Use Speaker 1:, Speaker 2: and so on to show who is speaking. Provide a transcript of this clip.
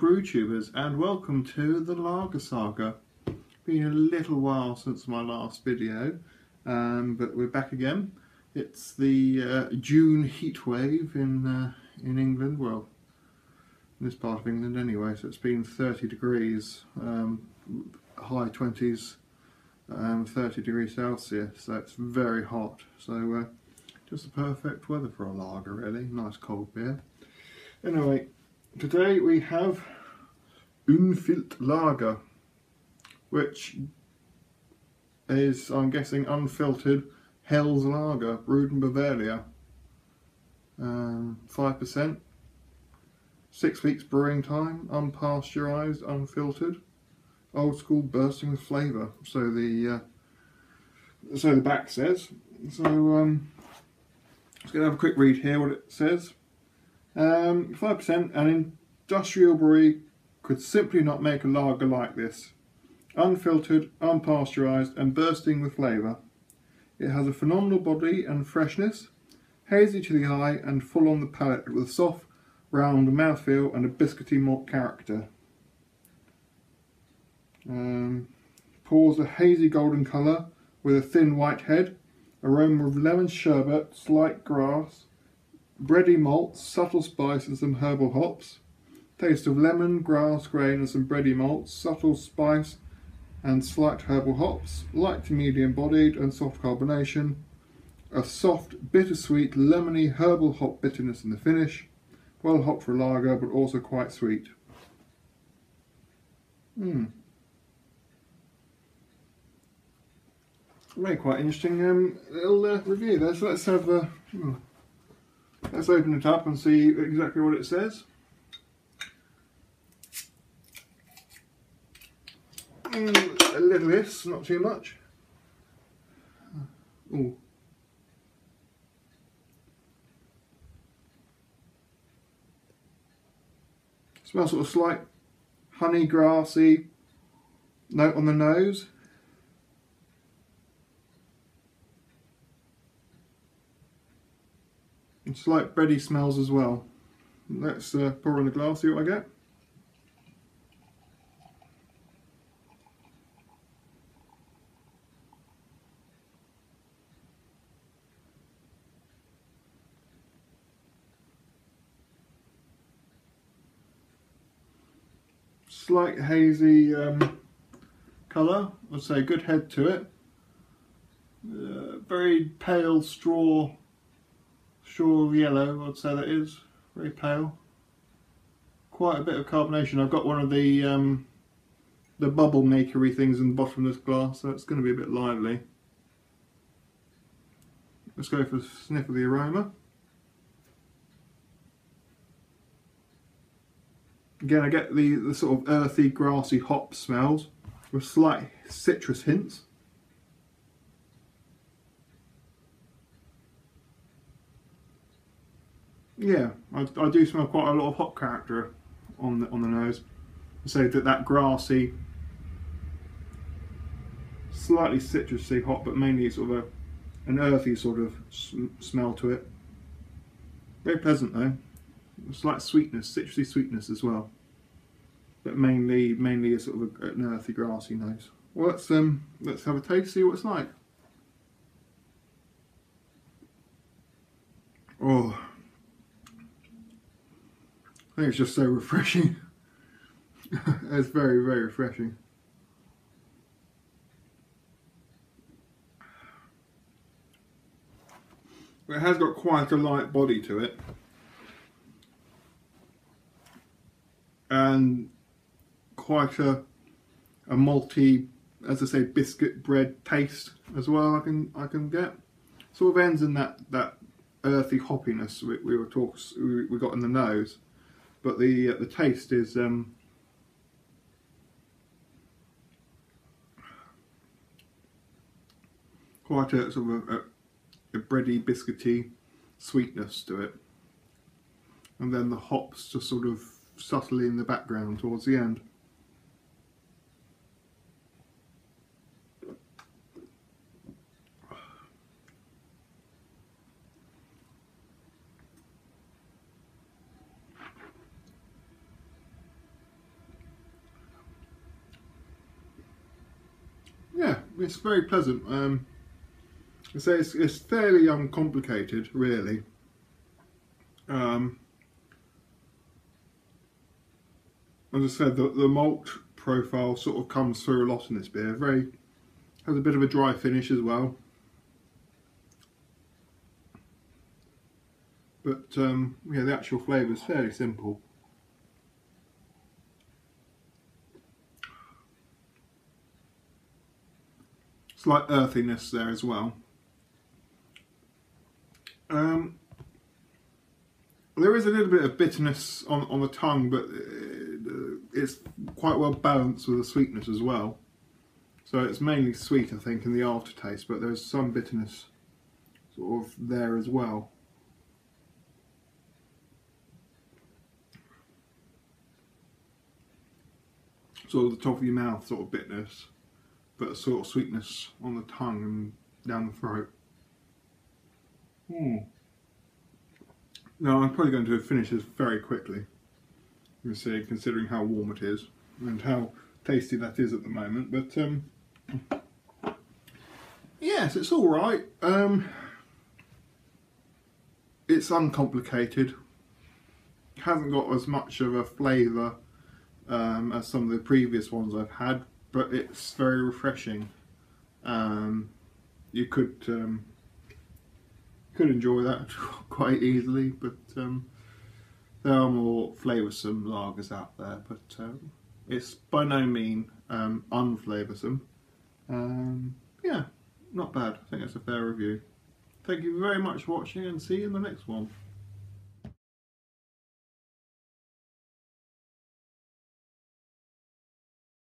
Speaker 1: brew tubers, and welcome to the Lager Saga. Been a little while since my last video, but we're back again. It's the June heat wave in England, well, in this part of England anyway, so it's been 30 degrees, high 20s, 30 degrees Celsius, so it's very hot. So just the perfect weather for a lager, really. Nice cold beer. Anyway, today we have UNFLT lager, which is, I'm guessing, unfiltered Hell's lager, brewed in Bavaria. 5%, 6 weeks brewing time, unpasteurised, unfiltered, old school, bursting with flavour. So the back says. So let's have a quick read here what it says. 5%, an industrial brewery could simply not make a lager like this. Unfiltered, unpasteurised and bursting with flavour. It has a phenomenal body and freshness, hazy to the eye and full on the palate with a soft, round mouthfeel and a biscuity malt character. Pours a hazy golden colour with a thin white head, aroma of lemon sherbet, slight grass, bready malts, subtle spices and herbal hops, taste of lemon, grass grain and some bready malts, subtle spice and slight herbal hops, light to medium bodied and soft carbonation, a soft bittersweet lemony herbal hop bitterness in the finish, well hopped for lager but also quite sweet. Very quite interesting little review there. So let's have let's open it up and see exactly what it says. A little hiss, not too much. Ooh. Smells sort of slight honey grassy note on the nose. And slight bready smells as well. Let's pour in the glass, see what I get. Slight hazy colour, I'd say good head to it. Very pale straw yellow, I'd say that is. Very pale. Quite a bit of carbonation. I've got one of the bubble makery things in the bottom of this glass, so it's going to be a bit lively. Let's go for a sniff of the aroma. Again, I get the sort of earthy, grassy hop smells with slight citrus hints. Yeah, I do smell quite a lot of hop character on the nose. So that grassy, slightly citrusy hop, but mainly sort of an earthy sort of smell to it. Very pleasant though. A slight sweetness, citrusy sweetness as well, but mainly a sort of an earthy, grassy nose. Well, let's have a taste, see what it's like. Oh, I think it's just so refreshing. It's very, very refreshing. It has got quite a light body to it. And quite a malty, as I say, biscuit bread taste as well. I can get. Sort of ends in that earthy hoppiness we got in the nose, but the taste is quite a sort of a bready, biscuity sweetness to it, and then the hops just sort of subtly in the background towards the end. it's very pleasant. So it's fairly uncomplicated, really. As I said, the malt profile sort of comes through a lot in this beer. Has a bit of a dry finish as well. But yeah, the actual flavour is fairly simple. Slight earthiness there as well. There is a little bit of bitterness on the tongue, but it's quite well balanced with the sweetness as well. So it's mainly sweet, I think, in the aftertaste, but there's some bitterness sort of there as well. Sort of the top of your mouth sort of bitterness, but a sort of sweetness on the tongue and down the throat. Now I'm probably going to finish this very quickly, you see, considering how warm it is and how tasty that is at the moment. But yes, it's all right. It's uncomplicated. Hasn't got as much of a flavour as some of the previous ones I've had, but it's very refreshing. You could enjoy that quite easily, but there are more flavoursome lagers out there, but it's by no means unflavoursome. Yeah, not bad. I think that's a fair review. Thank you very much for watching, and see you in the next one.